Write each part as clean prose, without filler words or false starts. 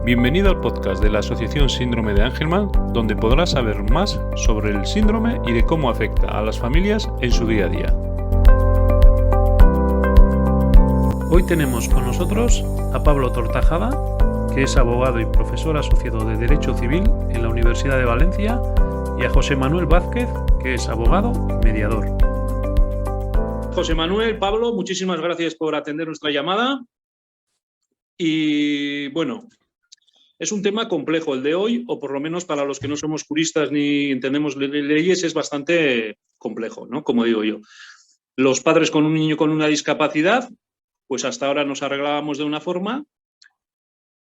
Bienvenido al podcast de la Asociación Síndrome de Angelman, donde podrás saber más sobre el síndrome y de cómo afecta a las familias en su día a día. Hoy tenemos con nosotros a Pablo Tortajada, que es abogado y profesor asociado de Derecho Civil en la Universidad de Valencia, y a José Manuel Vázquez, que es abogado y mediador. José Manuel, Pablo, muchísimas gracias por atender nuestra llamada. Y bueno, es un tema complejo el de hoy, o por lo menos para los que no somos juristas ni entendemos leyes, es bastante complejo, ¿no? Como digo yo. Los padres con un niño con una discapacidad, pues hasta ahora nos arreglábamos de una forma,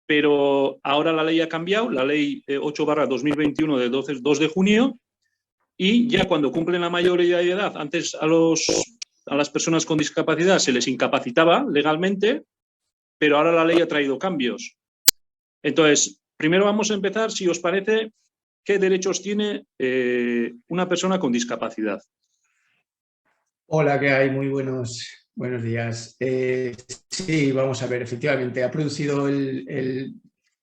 pero ahora la ley ha cambiado, la ley 8/2021 de 2 de junio, y ya cuando cumplen la mayoría de edad, antes a las personas con discapacidad se les incapacitaba legalmente, pero ahora la ley ha traído cambios. Entonces, primero vamos a empezar, si os parece, ¿qué derechos tiene una persona con discapacidad? Hola, ¿qué hay? Muy buenos días. Sí, vamos a ver, efectivamente, ha producido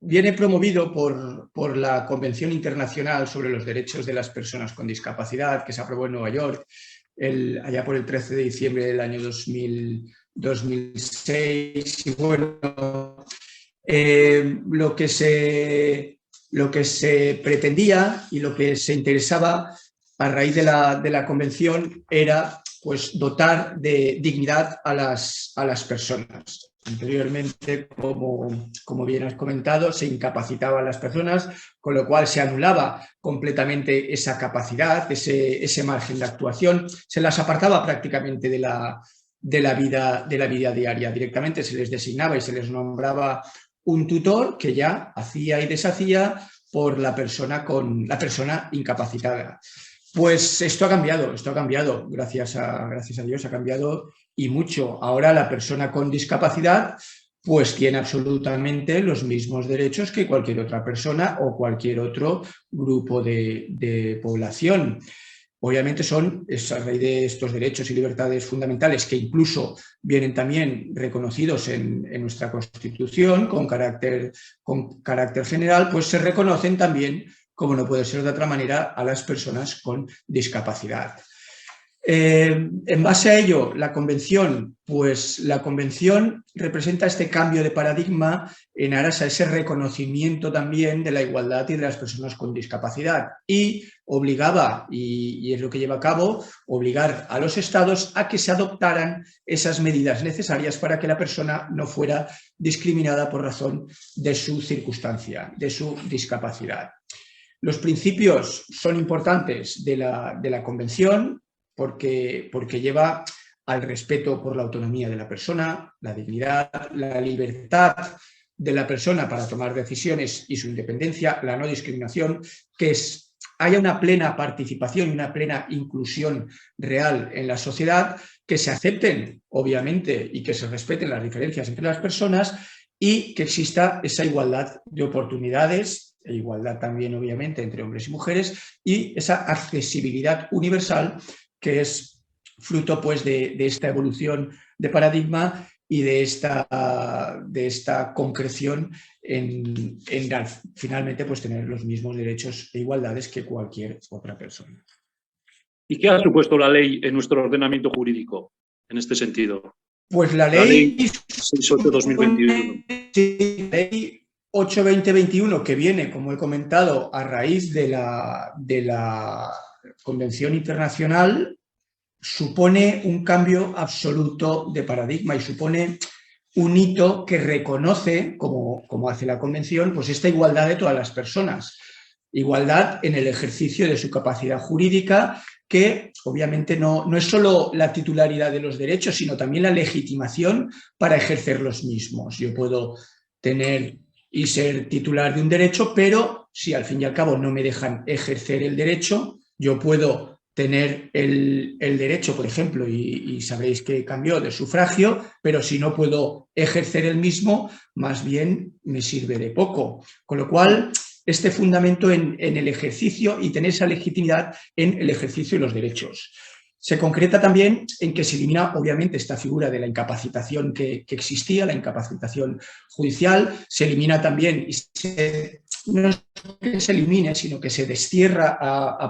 viene promovido por la Convención Internacional sobre los Derechos de las Personas con Discapacidad, que se aprobó en Nueva York allá por el 13 de diciembre del año 2006. Y bueno, lo que se pretendía y lo que se interesaba a raíz de la convención era pues dotar de dignidad a las personas. Anteriormente, como bien has comentado, se incapacitaba a las personas, con lo cual se anulaba completamente esa capacidad, ese margen de actuación, se las apartaba prácticamente de la vida diaria. Directamente se les designaba y se les nombraba un tutor que ya hacía y deshacía por la persona incapacitada. Pues esto ha cambiado, gracias a Dios ha cambiado y mucho. Ahora la persona con discapacidad pues tiene absolutamente los mismos derechos que cualquier otra persona o cualquier otro grupo de población. Obviamente es a raíz de estos derechos y libertades fundamentales que incluso vienen también reconocidos en nuestra Constitución con carácter general, pues se reconocen también, como no puede ser de otra manera, a las personas con discapacidad. En base a ello, la Convención representa este cambio de paradigma en aras a ese reconocimiento también de la igualdad y de las personas con discapacidad, y obligaba, y es lo que lleva a cabo, obligar a los estados a que se adoptaran esas medidas necesarias para que la persona no fuera discriminada por razón de su circunstancia, de su discapacidad. Los principios son importantes de la Convención porque lleva al respeto por la autonomía de la persona, la dignidad, la libertad de la persona para tomar decisiones y su independencia, la no discriminación, que haya una plena participación y una plena inclusión real en la sociedad, que se acepten, obviamente, y que se respeten las diferencias entre las personas y que exista esa igualdad de oportunidades, e igualdad también, obviamente, entre hombres y mujeres, y esa accesibilidad universal que es fruto pues, de esta evolución de paradigma y de esta concreción en finalmente pues, tener los mismos derechos e igualdades que cualquier otra persona. ¿Y qué ha supuesto la ley en nuestro ordenamiento jurídico en este sentido? Pues la ley 6/8/2021. Sí, la ley 8/2021, que viene, como he comentado, a raíz de la Convención Internacional, supone un cambio absoluto de paradigma y supone un hito que reconoce, como hace la Convención, pues esta igualdad de todas las personas. Igualdad en el ejercicio de su capacidad jurídica, que obviamente no es solo la titularidad de los derechos, sino también la legitimación para ejercer los mismos. Yo puedo tener y ser titular de un derecho, pero si al fin y al cabo no me dejan ejercer el derecho, yo puedo tener el derecho, por ejemplo, y sabréis que cambió de sufragio, pero si no puedo ejercer el mismo, más bien me sirve de poco. Con lo cual, este fundamento en el ejercicio y tener esa legitimidad en el ejercicio de los derechos. Se concreta también en que se elimina, obviamente, esta figura de la incapacitación que existía, la incapacitación judicial, se elimina también, y no es que se elimine, sino que se destierra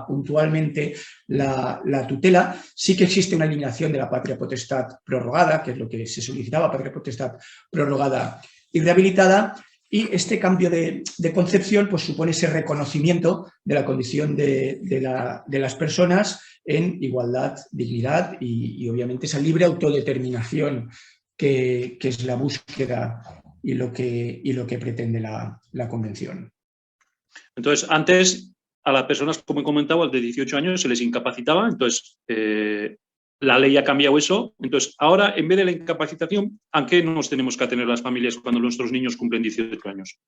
puntualmente la tutela. Sí que existe una eliminación de la patria potestad prorrogada, que es lo que se solicitaba, patria potestad prorrogada y rehabilitada, y este cambio de concepción pues, supone ese reconocimiento de la condición de las personas en igualdad, dignidad y obviamente esa libre autodeterminación que es la búsqueda y lo que pretende la Convención. Entonces, antes a las personas, como he comentado, de 18 años se les incapacitaba, entonces la ley ha cambiado eso. Entonces, ahora, en vez de la incapacitación, ¿a qué nos tenemos que atener las familias cuando nuestros niños cumplen 18 años?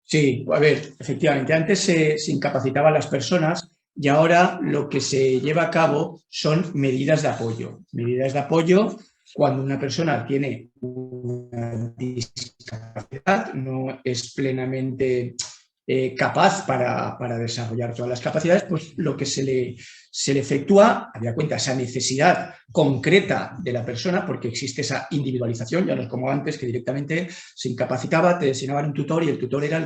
Sí, a ver, efectivamente, antes se incapacitaban las personas y ahora lo que se lleva a cabo son medidas de apoyo. Medidas de apoyo cuando una persona tiene una discapacidad, no es plenamente capaz para desarrollar todas las capacidades, pues lo que se le efectúa, había cuenta esa necesidad concreta de la persona, porque existe esa individualización, ya no es como antes, que directamente se incapacitaba, te designaban un tutor y el tutor era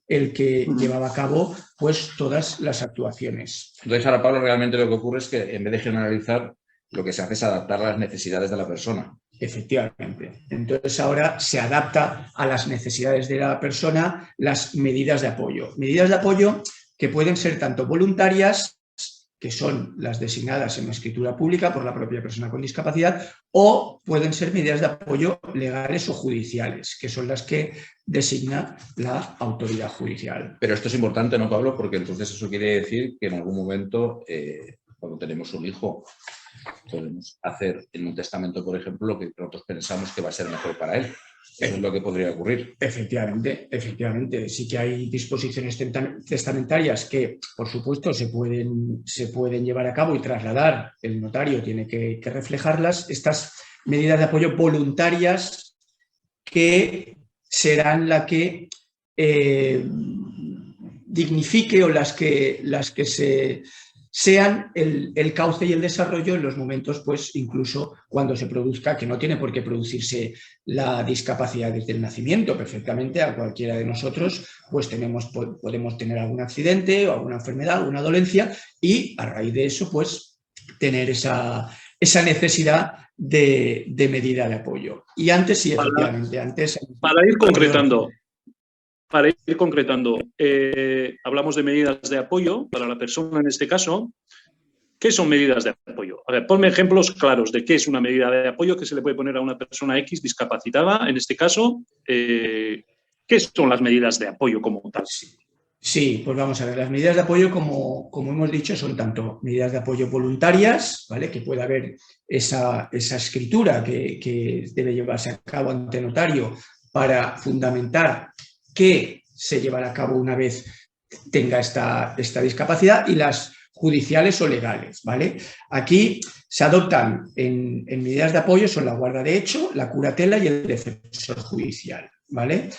el que llevaba a cabo pues todas las actuaciones. Entonces, ahora, Pablo, realmente lo que ocurre es que en vez de generalizar, lo que se hace es adaptar las necesidades de la persona. Efectivamente. Entonces ahora se adapta a las necesidades de la persona las medidas de apoyo. Medidas de apoyo que pueden ser tanto voluntarias, que son las designadas en la escritura pública por la propia persona con discapacidad, o pueden ser medidas de apoyo legales o judiciales, que son las que designa la autoridad judicial. Pero esto es importante, ¿no, Pablo? Porque entonces eso quiere decir que en algún momento, cuando tenemos un hijo, podemos hacer en un testamento, por ejemplo, lo que nosotros pensamos que va a ser mejor para él. Eso es lo que podría ocurrir. Efectivamente, efectivamente. Sí que hay disposiciones testamentarias que, por supuesto, se pueden llevar a cabo y trasladar. El notario tiene que reflejarlas. Estas medidas de apoyo voluntarias que serán la que dignifique o las que sean el cauce y el desarrollo en los momentos, pues incluso cuando se produzca, que no tiene por qué producirse la discapacidad desde el nacimiento, perfectamente a cualquiera de nosotros, pues podemos tener algún accidente o alguna enfermedad, alguna dolencia y a raíz de eso, pues tener esa necesidad de medida de apoyo. Y antes sí, efectivamente, antes... Para ir concretando... hablamos de medidas de apoyo para la persona en este caso. ¿Qué son medidas de apoyo? A ver, ponme ejemplos claros de qué es una medida de apoyo que se le puede poner a una persona X discapacitada. En este caso, ¿qué son las medidas de apoyo como tal? Sí, pues vamos a ver. Las medidas de apoyo, como hemos dicho, son tanto medidas de apoyo voluntarias, ¿vale? Que puede haber esa escritura que debe llevarse a cabo ante notario para fundamentar que se llevará a cabo una vez tenga esta discapacidad, y las judiciales o legales, ¿vale? Aquí se adoptan en medidas de apoyo, son la guarda de hecho, la curatela y el defensor judicial, ¿vale?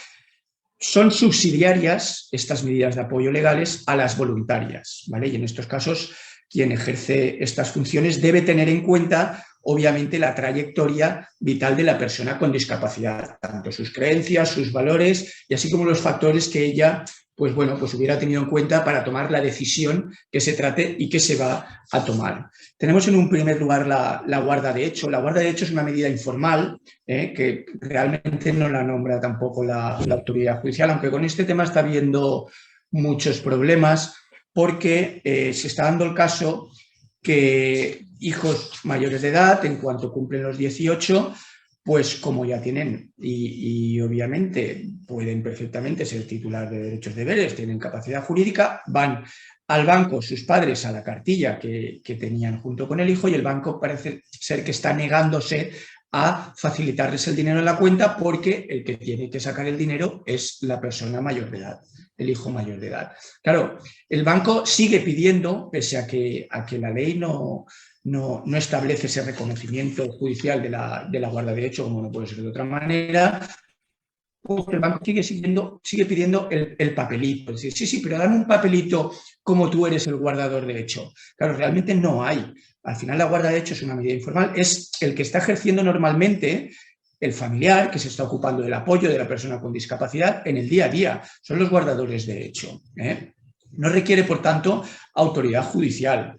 Son subsidiarias estas medidas de apoyo legales a las voluntarias, ¿vale? Y en estos casos, quien ejerce estas funciones debe tener en cuenta, obviamente, la trayectoria vital de la persona con discapacidad, tanto sus creencias, sus valores y así como los factores que ella pues hubiera tenido en cuenta para tomar la decisión que se trate y que se va a tomar. Tenemos en un primer lugar la guarda de hecho. La guarda de hecho es una medida informal que realmente no la nombra tampoco la autoridad judicial, aunque con este tema está habiendo muchos problemas porque se está dando el caso que hijos mayores de edad, en cuanto cumplen los 18, pues como ya tienen y obviamente pueden perfectamente ser titular de derechos y deberes, tienen capacidad jurídica, van al banco sus padres a la cartilla que tenían junto con el hijo y el banco parece ser que está negándose a facilitarles el dinero en la cuenta porque el que tiene que sacar el dinero es la persona mayor de edad, el hijo mayor de edad. Claro, el banco sigue pidiendo, pese a que la ley no establece ese reconocimiento judicial de la guarda de hecho, como no puede ser de otra manera, pues el banco sigue pidiendo el papelito. Es decir, sí, pero dame un papelito como tú eres el guardador de hecho. Claro, realmente no hay. Al final la guarda de hecho es una medida informal, es el que está ejerciendo normalmente el familiar que se está ocupando del apoyo de la persona con discapacidad en el día a día. Son los guardadores de hecho. No requiere, por tanto, autoridad judicial.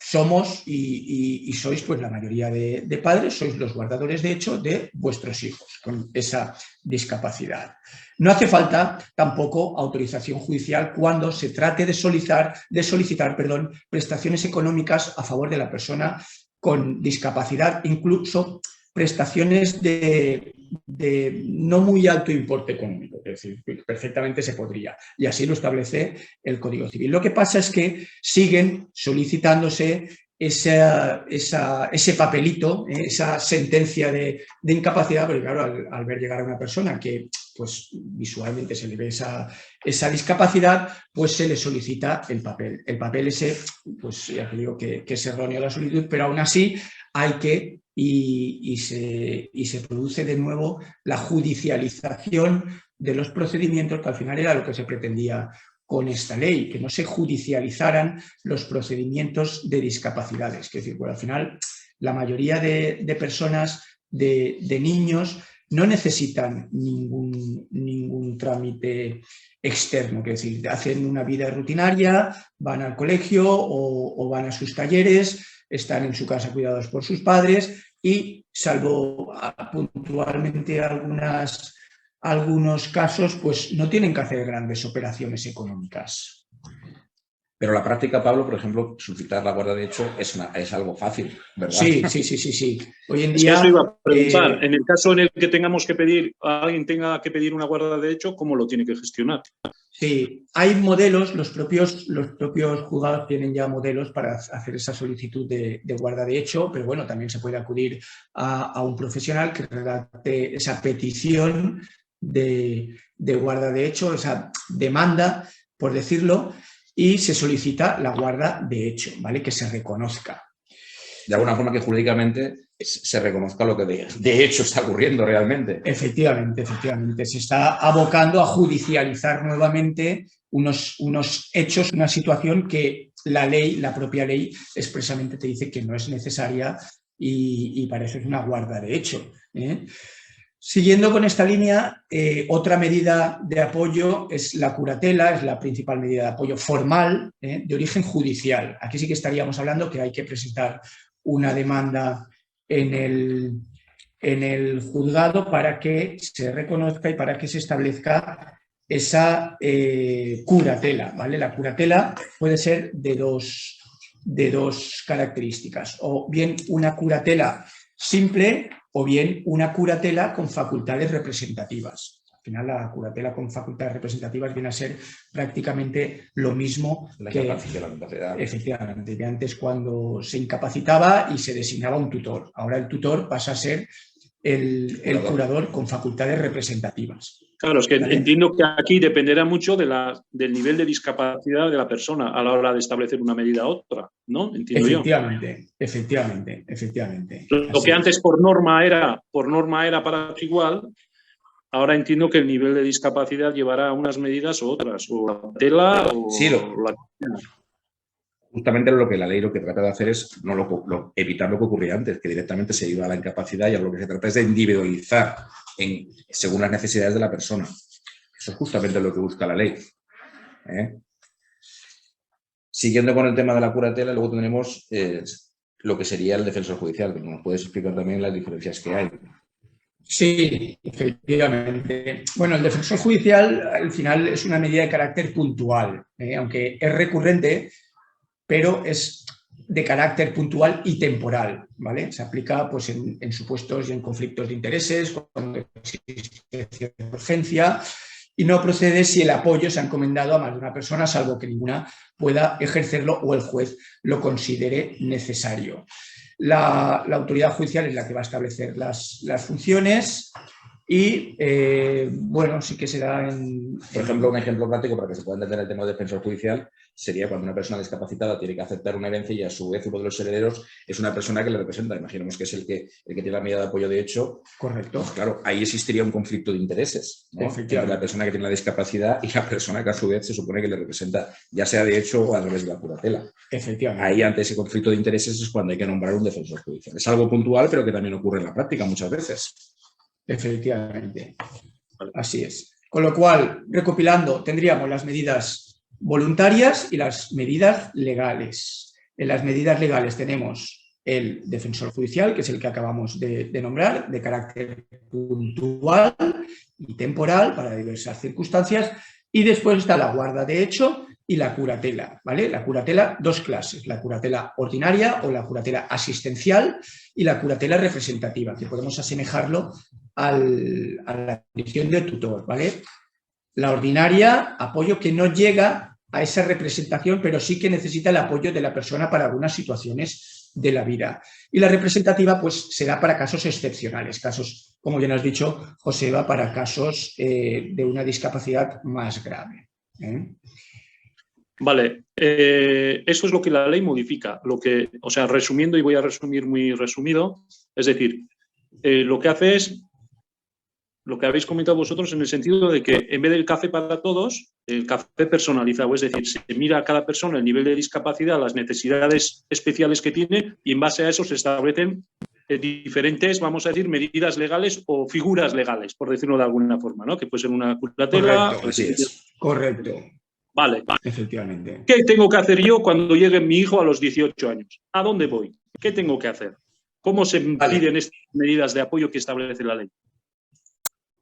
Somos y sois, pues la mayoría de padres, sois los guardadores de hecho de vuestros hijos con esa discapacidad. No hace falta tampoco autorización judicial cuando se trate de solicitar prestaciones económicas a favor de la persona con discapacidad, incluso prestaciones de no muy alto importe económico, es decir, perfectamente se podría, y así lo establece el Código Civil. Lo que pasa es que siguen solicitándose ese papelito, esa sentencia de incapacidad, porque claro, al ver llegar a una persona que pues visualmente se le ve esa discapacidad, pues se le solicita el papel. El papel ese, pues ya te digo que es erróneo la solicitud, pero aún así hay que y se produce de nuevo la judicialización de los procedimientos, que al final era lo que se pretendía con esta ley, que no se judicializaran los procedimientos de discapacidades. Es decir, bueno, al final la mayoría de personas, de niños, no necesitan ningún trámite externo, es decir, hacen una vida rutinaria, van al colegio o van a sus talleres, están en su casa cuidados por sus padres y, salvo puntualmente algunos casos, pues no tienen que hacer grandes operaciones económicas. Pero la práctica, Pablo, por ejemplo, solicitar la guarda de hecho es algo fácil, ¿verdad? Sí. Hoy en es día... que eso iba a preguntar. En el caso en el que tengamos que pedir, alguien tenga que pedir una guarda de hecho, ¿cómo lo tiene que gestionar? Sí, hay modelos, los propios juzgados tienen ya modelos para hacer esa solicitud de guarda de hecho, pero bueno, también se puede acudir a un profesional que redacte esa petición de guarda de hecho, esa demanda, por decirlo, y se solicita la guarda de hecho, ¿vale? Que se reconozca. De alguna forma que jurídicamente se reconozca lo que de hecho está ocurriendo realmente. Efectivamente. Se está abocando a judicializar nuevamente unos hechos, una situación que la propia ley expresamente te dice que no es necesaria y para eso es una guarda de hecho. Siguiendo con esta línea, otra medida de apoyo es la curatela, es la principal medida de apoyo formal de origen judicial. Aquí sí que estaríamos hablando que hay que presentar una demanda en el juzgado para que se reconozca y para que se establezca esa curatela, ¿vale? La curatela puede ser de dos características, o bien una curatela simple o bien una curatela con facultades representativas. Al final la curatela con facultades representativas viene a ser prácticamente lo mismo que efectivamente, que antes cuando se incapacitaba y se designaba un tutor. Ahora el tutor pasa a ser el curador con facultades representativas. Claro, es que ¿vale? Entiendo que aquí dependerá mucho del nivel de discapacidad de la persona a la hora de establecer una medida u otra, ¿no? Entiendo Efectivamente. Lo que antes por norma era para igual, ahora entiendo que el nivel de discapacidad llevará a unas medidas u otras, o la tela o sí, la... Justamente lo que la ley lo que trata de hacer es evitar lo que ocurría antes, que directamente se iba a la incapacidad, y a lo que se trata es de individualizar según las necesidades de la persona. Eso es justamente lo que busca la ley. Siguiendo con el tema de la curatela, luego tendremos lo que sería el defensor judicial, que nos puedes explicar también las diferencias que hay. Sí, efectivamente. Bueno, el defensor judicial al final es una medida de carácter puntual, aunque es recurrente, pero es de carácter puntual y temporal, ¿vale? Se aplica pues, en supuestos y en conflictos de intereses, cuando existe cierta urgencia, y no procede si el apoyo se ha encomendado a más de una persona, salvo que ninguna pueda ejercerlo o el juez lo considere necesario. La autoridad judicial es la que va a establecer las funciones y, bueno, sí que se da en... Por ejemplo, un ejemplo práctico para que se pueda entender el tema de defensor judicial sería cuando una persona discapacitada tiene que aceptar una herencia y a su vez uno de los herederos es una persona que le representa. Imaginemos que es el que tiene la medida de apoyo de hecho. Correcto. Pues claro, ahí existiría un conflicto de intereses, ¿no? Entre la persona que tiene la discapacidad y la persona que a su vez se supone que le representa, ya sea de hecho o a través de la curatela. Efectivamente. Ahí, ante ese conflicto de intereses, es cuando hay que nombrar un defensor judicial. Es algo puntual, pero que también ocurre en la práctica muchas veces. Efectivamente. Así es. Con lo cual, recopilando, tendríamos las medidas voluntarias y las medidas legales. En las medidas legales tenemos el defensor judicial, que es el que acabamos de nombrar, de carácter puntual y temporal para diversas circunstancias, y después está la guarda de hecho y la curatela, ¿vale? La curatela, dos clases, la curatela ordinaria o la curatela asistencial y la curatela representativa, que podemos asemejarlo a la condición de tutor, ¿vale? La ordinaria, apoyo que no llega a esa representación, pero sí que necesita el apoyo de la persona para algunas situaciones de la vida. Y la representativa, pues, será para casos excepcionales, casos, como bien has dicho, Joseba, para casos de una discapacidad más grave. Vale, eso es lo que la ley modifica. O sea, resumiendo, y voy a resumir muy resumido, es decir, lo que hace es lo que habéis comentado vosotros en el sentido de que en vez del café para todos, el café personalizado, es decir, se mira a cada persona el nivel de discapacidad, las necesidades especiales que tiene y en base a eso se establecen diferentes, vamos a decir, medidas legales o figuras legales, por decirlo de alguna forma, ¿no? Que puede ser una curatela. Correcto, así es. Correcto. Vale. Efectivamente. ¿Qué tengo que hacer yo cuando llegue mi hijo a los 18 años? ¿A dónde voy? ¿Qué tengo que hacer? ¿Cómo se piden estas medidas de apoyo que establece la ley?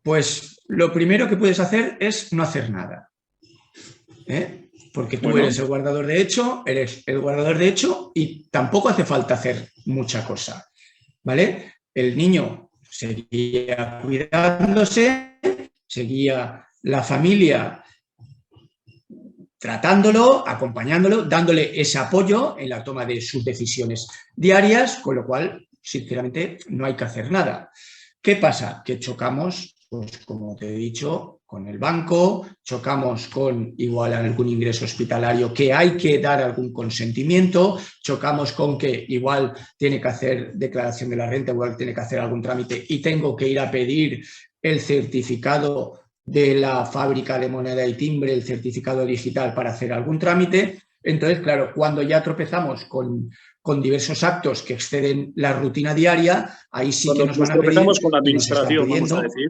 Pues lo primero que puedes hacer es no hacer nada. Porque tú eres el guardador de hecho, y tampoco hace falta hacer mucha cosa, ¿vale? El niño seguía cuidándose, seguía la familia tratándolo, acompañándolo, dándole ese apoyo en la toma de sus decisiones diarias, con lo cual, sinceramente, no hay que hacer nada. ¿Qué pasa? Que chocamos, pues como te he dicho, con el banco, chocamos con igual algún ingreso hospitalario que hay que dar algún consentimiento, chocamos con que igual tiene que hacer declaración de la renta, igual tiene que hacer algún trámite y tengo que ir a pedir el certificado de la fábrica de moneda y timbre, el certificado digital para hacer algún trámite. Entonces, claro, cuando ya tropezamos con diversos actos que exceden la rutina diaria, ahí sí que nos van a pedir... Cuando nos tropezamos con la administración, vamos a decir.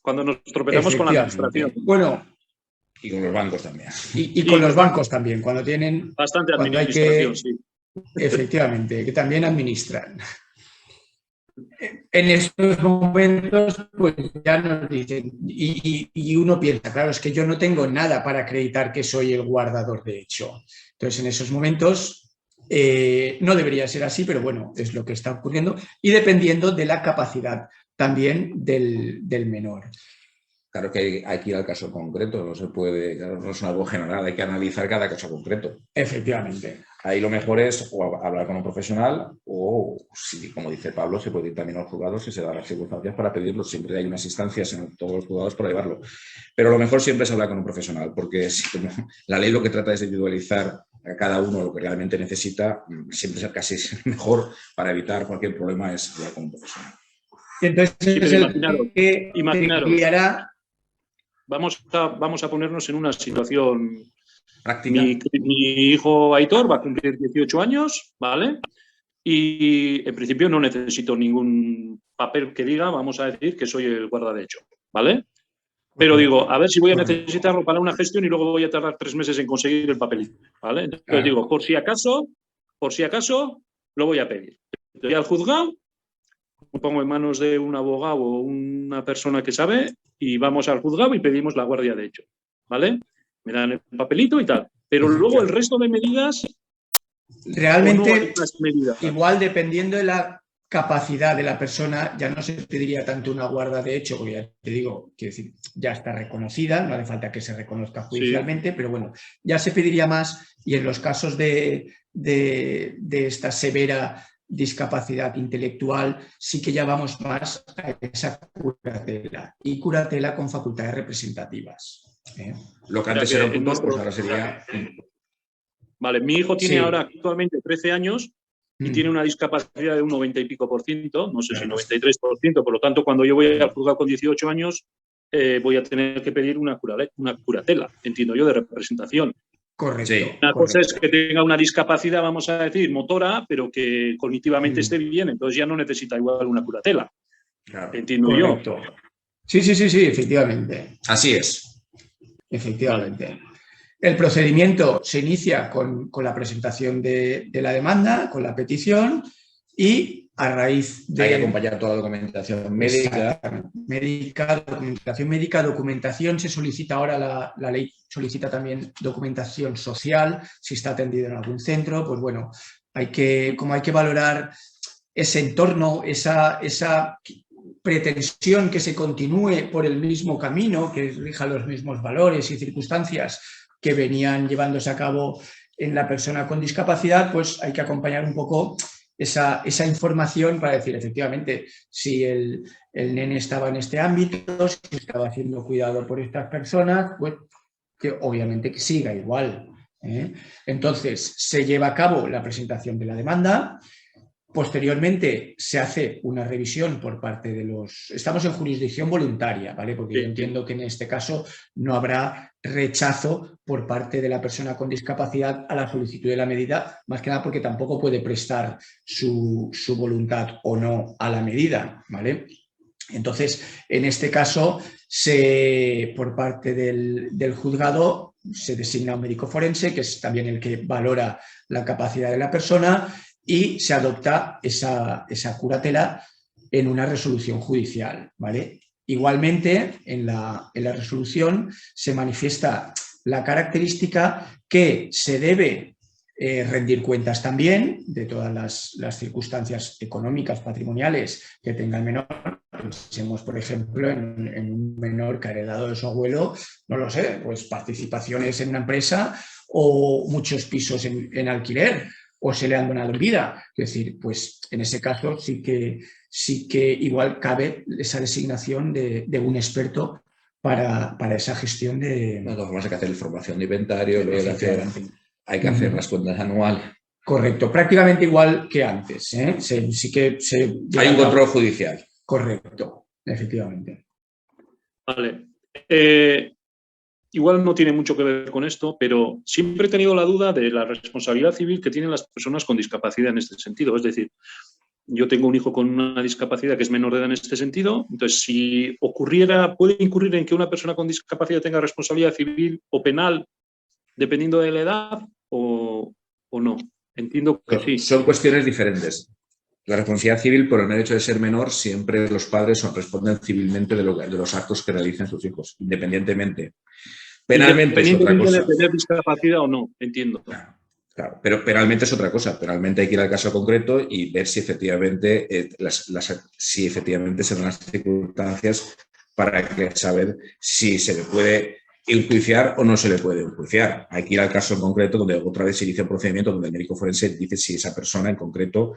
Cuando nos tropezamos con la administración. Bueno, y con los bancos también. Y con los bancos también, cuando tienen... Bastante administración, sí. Efectivamente, que también administran. En estos momentos, pues ya nos dicen, y uno piensa, claro, es que yo no tengo nada para acreditar que soy el guardador de hecho. Entonces, en esos momentos no debería ser así, pero bueno, es lo que está ocurriendo y dependiendo de la capacidad también del menor. Claro que hay que ir al caso concreto, no se puede, claro, no es algo general, hay que analizar cada caso concreto. Efectivamente. Ahí lo mejor es o hablar con un profesional o, si, como dice Pablo, se puede ir también a los juzgados y se dan las circunstancias para pedirlo. Siempre hay unas instancias en todos los juzgados para llevarlo. Pero lo mejor siempre es hablar con un profesional, porque si, como la ley lo que trata es de individualizar a cada uno lo que realmente necesita, siempre es casi mejor para evitar cualquier problema es hablar con un profesional. Y entonces es el que guiará. Vamos a ponernos en una situación práctica. Mi hijo Aitor va a cumplir 18 años, ¿vale? Y en principio no necesito ningún papel que diga, vamos a decir, que soy el guardadecho, ¿vale? Pero digo, a ver si voy a necesitarlo para una gestión y luego voy a tardar 3 meses en conseguir el papelito, ¿vale? Entonces digo, por si acaso, lo voy a pedir. Voy al juzgado, me pongo en manos de un abogado o una persona que sabe y vamos al juzgado y pedimos la guardia de hecho, ¿vale? Me dan el papelito y tal. Pero luego el resto de medidas... Realmente, igual dependiendo de la capacidad de la persona, ya no se pediría tanto una guarda de hecho, porque ya te digo, quiero decir, ya está reconocida, no hace falta que se reconozca judicialmente, sí. Pero bueno, ya se pediría más y en los casos de esta severa discapacidad intelectual, sí que ya vamos más a esa curatela, y curatela con facultades representativas. Lo que antes era un tutor, pues ahora sería... Vale, mi hijo tiene Sí. ahora actualmente 13 años y tiene una discapacidad de un 90 y pico %, no sé si 93%, por lo tanto, cuando yo voy al juzgado con 18 años, voy a tener que pedir una curatela, entiendo yo, de representación. Correcto. Sí. Una cosa es que tenga una discapacidad, vamos a decir, motora, pero que cognitivamente esté bien, entonces ya no necesita igual una curatela. Claro. Entiendo Correcto. yo. Sí, efectivamente. Así es. Efectivamente. Vale. El procedimiento se inicia con la presentación de la demanda, con la petición, y a raíz de... Hay que acompañar toda la documentación médica. Documentación se solicita ahora, la ley solicita también documentación social, si está atendido en algún centro, pues bueno, como hay que valorar ese entorno, esa pretensión que se continúe por el mismo camino, que rija los mismos valores y circunstancias que venían llevándose a cabo en la persona con discapacidad, pues hay que acompañar un poco esa información para decir, efectivamente, si el nene estaba en este ámbito, si estaba siendo cuidado por estas personas, pues que obviamente que siga igual. Entonces, se lleva a cabo la presentación de la demanda. Posteriormente se hace una revisión por parte de los... Estamos en jurisdicción voluntaria, ¿vale? Porque yo entiendo que en este caso no habrá rechazo por parte de la persona con discapacidad a la solicitud de la medida, más que nada porque tampoco puede prestar su voluntad o no a la medida, ¿vale? Entonces, en este caso, por parte del juzgado se designa un médico forense, que es también el que valora la capacidad de la persona, y se adopta esa curatela en una resolución judicial, ¿vale? Igualmente, en la resolución se manifiesta la característica que se debe rendir cuentas también de todas las circunstancias económicas, patrimoniales que tenga el menor. Pensemos, por ejemplo, en un menor que ha heredado de su abuelo, no lo sé, pues participaciones en una empresa o muchos pisos en alquiler, o se le han donado en vida. Es decir, pues en ese caso sí que igual cabe esa designación de un experto para esa gestión de... De todas formas hay que hacer la formación de inventario, hay que hacer las cuentas anuales. Correcto, prácticamente igual que antes. Hay un control judicial. Correcto, efectivamente. Vale. Igual no tiene mucho que ver con esto, pero siempre he tenido la duda de la responsabilidad civil que tienen las personas con discapacidad en este sentido. Es decir, yo tengo un hijo con una discapacidad que es menor de edad en este sentido, entonces si ocurriera, puede incurrir en que una persona con discapacidad tenga responsabilidad civil o penal dependiendo de la edad o no. Entiendo que sí. Son cuestiones diferentes. La responsabilidad civil, por el mero hecho de ser menor, siempre los padres responden civilmente de los actos que realicen sus hijos, independientemente. Penalmente es otra cosa. De tener discapacidad o no, entiendo. Claro, pero penalmente es otra cosa. Penalmente hay que ir al caso concreto y ver si efectivamente, si efectivamente se dan las circunstancias para saber si se le puede enjuiciar o no se le puede enjuiciar. Hay que ir al caso en concreto donde otra vez se inicia un procedimiento donde el médico forense dice si esa persona en concreto,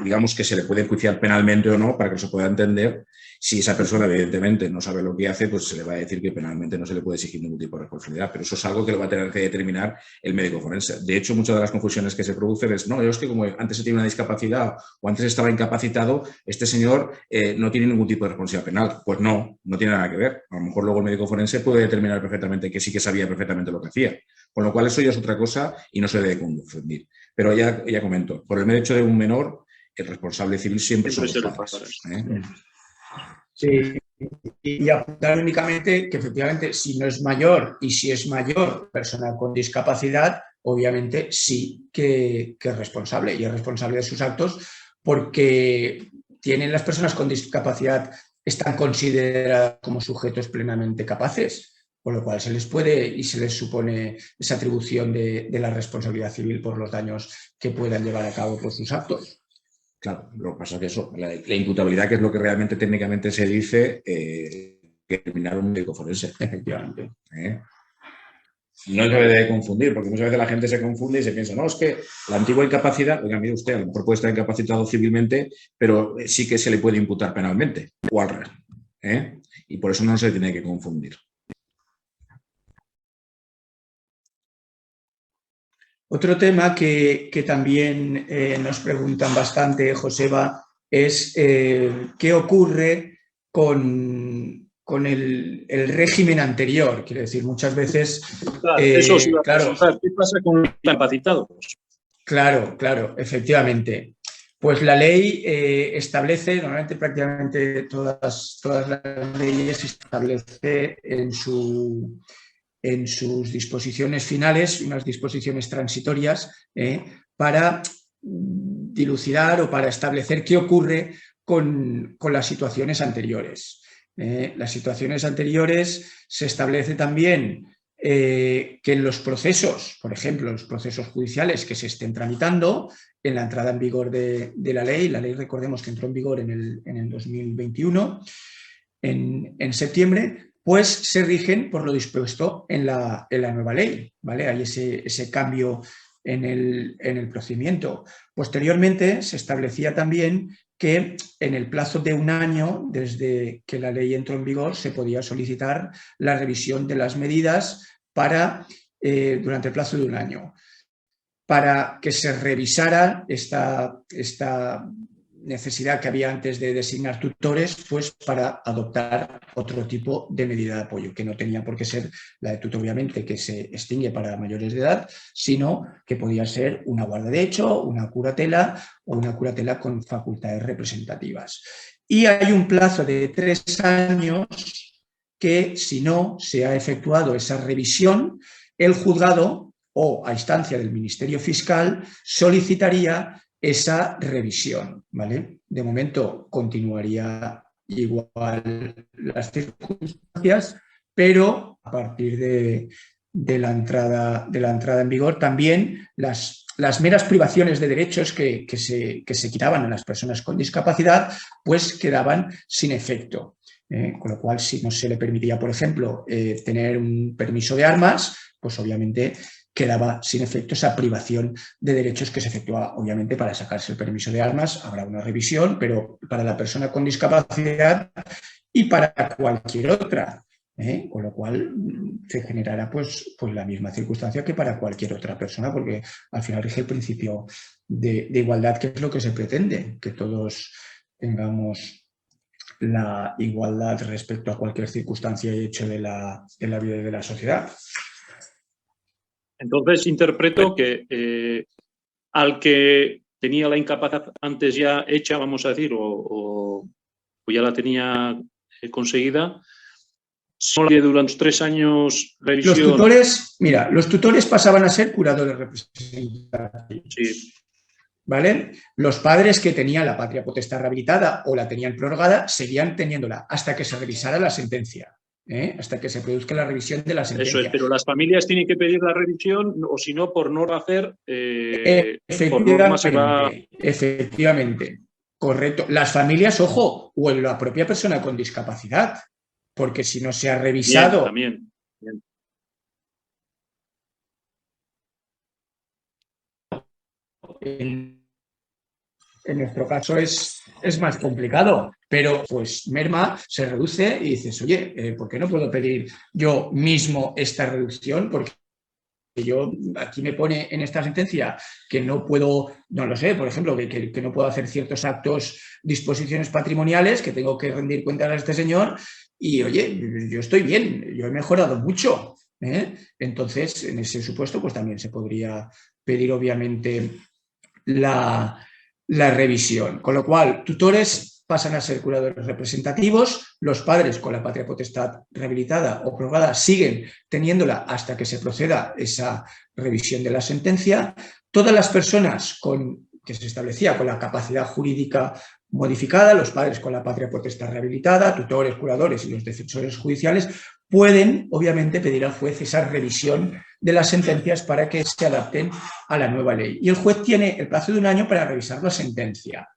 digamos que se le puede enjuiciar penalmente o no, para que se pueda entender. Si esa persona evidentemente no sabe lo que hace, pues se le va a decir que penalmente no se le puede exigir ningún tipo de responsabilidad, pero eso es algo que lo va a tener que determinar el médico forense. De hecho, muchas de las confusiones que se producen es, no, es que como antes se tiene una discapacidad o antes estaba incapacitado, este señor no tiene ningún tipo de responsabilidad penal. Pues no tiene nada que ver. A lo mejor luego el médico forense puede determinar perfectamente que sí que sabía perfectamente lo que hacía. Con lo cual eso ya es otra cosa y no se debe confundir. Pero ya comento, por el mero hecho de un menor, el responsable civil siempre son los padres. Sí, y apuntar únicamente que efectivamente si no es mayor y si es mayor persona con discapacidad, obviamente sí que es responsable y es responsable de sus actos porque tienen las personas con discapacidad, están consideradas como sujetos plenamente capaces, con lo cual se les puede y se les supone esa atribución de la responsabilidad civil por los daños que puedan llevar a cabo por sus actos. Claro, lo que pasa es que eso, la imputabilidad, que es lo que realmente técnicamente se dice, que determinar un médico forense. Efectivamente. No se debe de confundir, porque muchas veces la gente se confunde y se piensa, no, es que la antigua incapacidad, oiga, mire usted, a lo mejor puede estar incapacitado civilmente, pero sí que se le puede imputar penalmente, o al revés. Y por eso no se tiene que confundir. Otro tema que también nos preguntan bastante, Joseba, es qué ocurre con el régimen anterior. Quiero decir, muchas veces... Eso sí, claro, ¿qué pasa con los incapacitados? Claro, efectivamente. Pues la ley establece, normalmente prácticamente todas las leyes establece en sus disposiciones finales, unas disposiciones transitorias, para dilucidar o para establecer qué ocurre con las situaciones anteriores. Las situaciones anteriores se establece también que en los procesos, por ejemplo, los procesos judiciales que se estén tramitando, en la entrada en vigor de la ley recordemos que entró en vigor en el 2021, en septiembre, pues se rigen por lo dispuesto en la nueva ley, ¿vale? Hay ese cambio en el procedimiento. Posteriormente se establecía también que en el plazo de un año desde que la ley entró en vigor se podía solicitar la revisión de las medidas durante el plazo de un año, para que se revisara esta necesidad que había antes de designar tutores, pues para adoptar otro tipo de medida de apoyo, que no tenía por qué ser la de tutor, obviamente, que se extingue para mayores de edad, sino que podía ser una guarda de hecho, una curatela o una curatela con facultades representativas. Y hay un plazo de 3 años que, si no se ha efectuado esa revisión, el juzgado o a instancia del Ministerio Fiscal solicitaría esa revisión, ¿vale? De momento continuaría igual las circunstancias, pero a partir de la entrada en vigor también las meras privaciones de derechos que se quitaban a las personas con discapacidad, pues quedaban sin efecto. Con lo cual, si no se le permitía, por ejemplo, tener un permiso de armas, pues obviamente quedaba sin efecto esa privación de derechos que se efectuaba. Obviamente, para sacarse el permiso de armas habrá una revisión, pero para la persona con discapacidad y para cualquier otra, con lo cual se generará pues la misma circunstancia que para cualquier otra persona, porque al final rige el principio de igualdad, que es lo que se pretende, que todos tengamos la igualdad respecto a cualquier circunstancia y hecho de la vida y de la sociedad. Entonces interpreto que al que tenía la incapacidad antes ya hecha, vamos a decir, o ya la tenía conseguida, solo durante 3 años revisión. Los tutores pasaban a ser curadores representativos. Sí. ¿Vale? Los padres que tenían la patria potestad rehabilitada o la tenían prorrogada seguían teniéndola hasta que se revisara la sentencia. Hasta que se produzca la revisión de la sentencia. Eso es, pero las familias tienen que pedir la revisión, o si no, por no hacer, Efectivamente, correcto. Las familias, ojo, o en la propia persona con discapacidad, porque si no se ha revisado... Bien, también. En nuestro caso es más complicado, pero pues merma, se reduce y dices, oye, ¿por qué no puedo pedir yo mismo esta reducción? Porque yo, aquí me pone en esta sentencia que no puedo, no lo sé, por ejemplo, que no puedo hacer ciertos actos, disposiciones patrimoniales, que tengo que rendir cuentas a este señor y, oye, yo estoy bien, yo he mejorado mucho. Entonces, en ese supuesto, pues también se podría pedir, obviamente, la revisión. Con lo cual, tutores pasan a ser curadores representativos, los padres con la patria potestad rehabilitada o prorrogada siguen teniéndola hasta que se proceda esa revisión de la sentencia. Todas las personas que se establecía con la capacidad jurídica modificada, los padres con la patria potestad rehabilitada, tutores, curadores y los defensores judiciales, pueden, obviamente, pedir al juez esa revisión de las sentencias para que se adapten a la nueva ley. Y el juez tiene el plazo de un año para revisar la sentencia.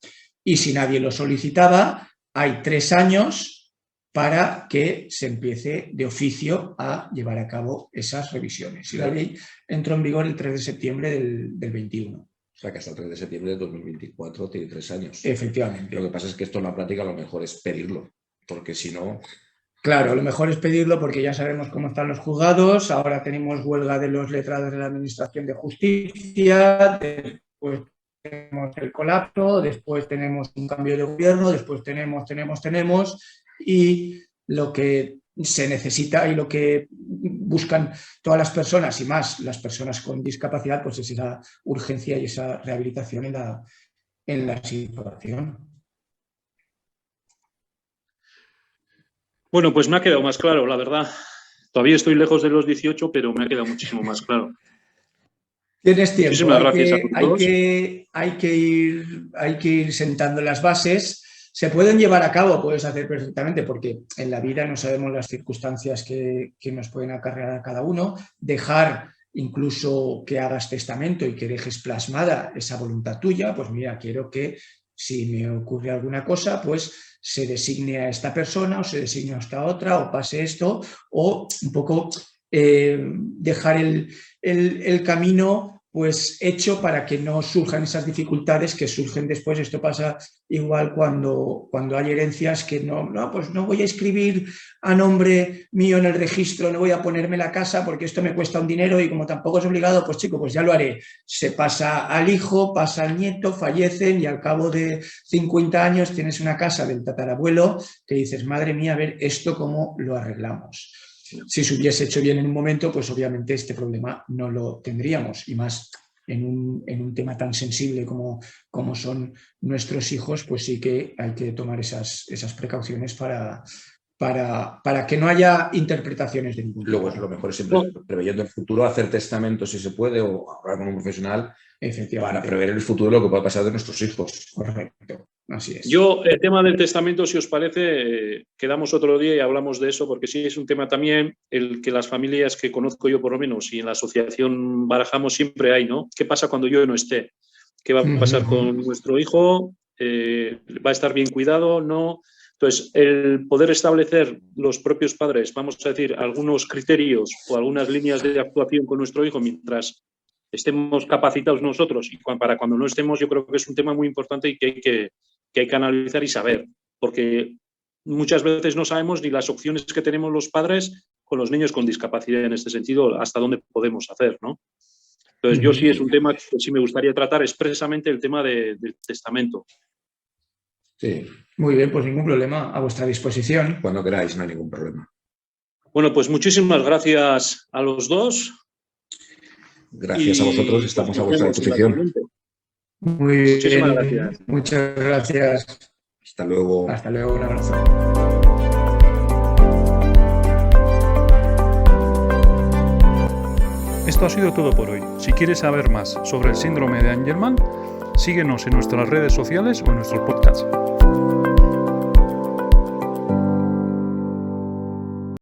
Y si nadie lo solicitaba, hay 3 años para que se empiece de oficio a llevar a cabo esas revisiones. Y la ley entró en vigor el 3 de septiembre del 21. O sea que hasta el 3 de septiembre de 2024 tiene 3 años. Efectivamente. Lo que pasa es que esto en la práctica lo mejor es pedirlo, porque si no... Claro, lo mejor es pedirlo porque ya sabemos cómo están los juzgados, ahora tenemos huelga de los letrados de la Administración de Justicia, después tenemos el colapso, después tenemos un cambio de gobierno, después tenemos, y lo que se necesita y lo que buscan todas las personas y más las personas con discapacidad, pues es esa urgencia y esa rehabilitación en la situación. Bueno, pues me ha quedado más claro, la verdad. Todavía estoy lejos de los 18, pero me ha quedado muchísimo más claro. Tienes tiempo. Muchísimas gracias a todos. Hay que ir sentando las bases. Se pueden llevar a cabo, puedes hacer perfectamente, porque en la vida no sabemos las circunstancias que nos pueden acarrear a cada uno. Dejar incluso que hagas testamento y que dejes plasmada esa voluntad tuya, pues mira, quiero que si me ocurre alguna cosa, pues se designe a esta persona o se designe a esta otra o pase esto, o un poco dejar el camino pues hecho para que no surjan esas dificultades que surgen después. Esto pasa igual cuando hay herencias que pues no voy a escribir a nombre mío en el registro, no voy a ponerme la casa porque esto me cuesta un dinero y como tampoco es obligado, pues chico, pues ya lo haré. Se pasa al hijo, pasa al nieto, fallecen y al cabo de 50 años tienes una casa del tatarabuelo que dices, madre mía, a ver esto cómo lo arreglamos. Si se hubiese hecho bien en un momento, pues obviamente este problema no lo tendríamos, y más en un tema tan sensible como son nuestros hijos, pues sí que hay que tomar esas precauciones para que no haya interpretaciones de ningún tipo. Luego lo mejor es siempre, preveyendo el futuro, hacer testamento si se puede o hablar con un profesional para prever el futuro de lo que pueda pasar de nuestros hijos. Correcto, así es. Yo, el tema del testamento, si os parece, quedamos otro día y hablamos de eso, porque sí es un tema también el que las familias que conozco yo por lo menos y en la asociación barajamos siempre hay, ¿no? ¿Qué pasa cuando yo no esté? ¿Qué va a pasar con nuestro hijo? ¿Va a estar bien cuidado? ¿No? Entonces, el poder establecer los propios padres, vamos a decir, algunos criterios o algunas líneas de actuación con nuestro hijo mientras estemos capacitados nosotros y para cuando no estemos, yo creo que es un tema muy importante y que hay que analizar y saber, porque muchas veces no sabemos ni las opciones que tenemos los padres con los niños con discapacidad en este sentido, hasta dónde podemos hacer, ¿no? Entonces, yo sí es un tema que sí me gustaría tratar expresamente, el tema del testamento. Sí. Muy bien, pues ningún problema, a vuestra disposición. Cuando queráis, no hay ningún problema. Bueno, pues muchísimas gracias a los dos. Gracias a vosotros, estamos a vuestra disposición. Muy bien. Muchísimas gracias. Muchas gracias. Hasta luego. Hasta luego, un abrazo. Esto ha sido todo por hoy. Si quieres saber más sobre el síndrome de Angelman, síguenos en nuestras redes sociales o en nuestro podcast.